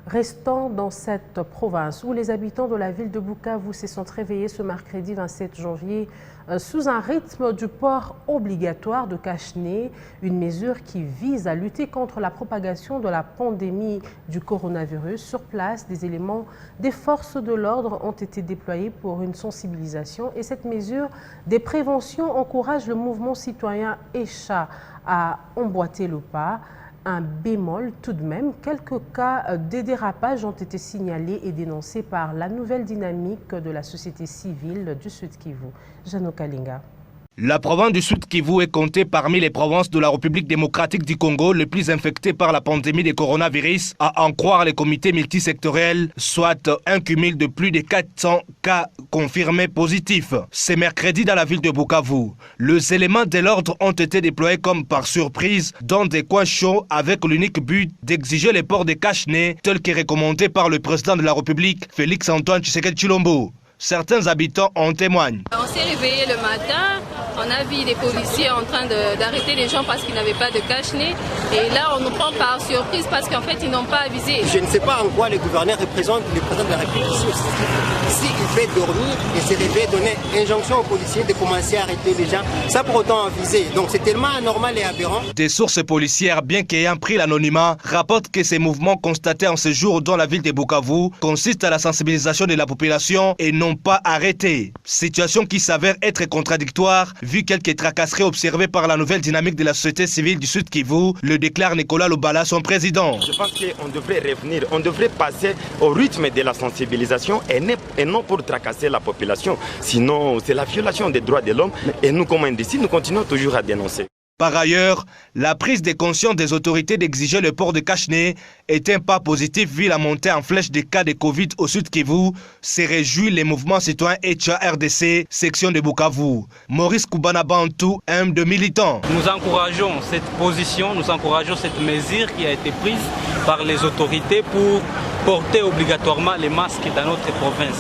Restons dans cette province où les habitants de la ville de Bukavu se sont réveillés ce mercredi 27 janvier sous un rythme du port obligatoire de cache-nez, une mesure qui vise à lutter contre la propagation de la pandémie du coronavirus. Sur place, des éléments des forces de l'ordre ont été déployés pour une sensibilisation et cette mesure des préventions encourage le mouvement citoyen ECHA à emboîter le pas. Un bémol tout de même, quelques cas de dérapage ont été signalés et dénoncés par la nouvelle dynamique de la société civile du Sud Kivu. Jano Kalinga. La province du Sud Kivu est comptée parmi les provinces de la République démocratique du Congo les plus infectées par la pandémie de coronavirus, à en croire les comités multisectoriels, soit un cumul de plus de 400 cas confirmés positifs. Ce mercredi dans la ville de Bukavu, les éléments de l'ordre ont été déployés comme par surprise dans des coins chauds avec l'unique but d'exiger le port de cache-nez tel que recommandé par le président de la République, Félix Antoine Tshisekedi Tshilombo. Certains habitants en témoignent. On s'est réveillé le matin, on a vu des policiers en train d'arrêter les gens parce qu'ils n'avaient pas de cache-nez. Et là, on nous prend par surprise parce qu'en fait, ils n'ont pas avisé. Je ne sais pas en quoi le gouverneur représente le président de la République ici. Ici, il fait dormir et se réveiller, donner injonction aux policiers de commencer à arrêter les gens, ça pour autant aviser. Donc c'est tellement anormal et aberrant. Des sources policières, bien qu'ayant pris l'anonymat, rapportent que ces mouvements constatés en ce jour dans la ville de Bukavu consistent à la sensibilisation de la population et non pas arrêtés. Situation qui s'avère être contradictoire vu quelques tracasseries observées par la nouvelle dynamique de la société civile du Sud Kivu, le déclare Nicolas Lobala, son président. Je pense qu'on devrait revenir, on devrait passer au rythme de la sensibilisation et non pour tracasser la population. Sinon, c'est la violation des droits de l'homme et nous, comme indécis, nous continuons toujours à dénoncer. Par ailleurs, la prise de conscience des autorités d'exiger le port de cache-nez est un pas positif vu la montée en flèche des cas de Covid au Sud Kivu. Se réjouit les mouvements citoyens ECHA RDC, section de Bukavu. Maurice Koubana Bantou, un de militants. Nous encourageons cette position, nous encourageons cette mesure qui a été prise par les autorités pour porter obligatoirement les masques dans notre province.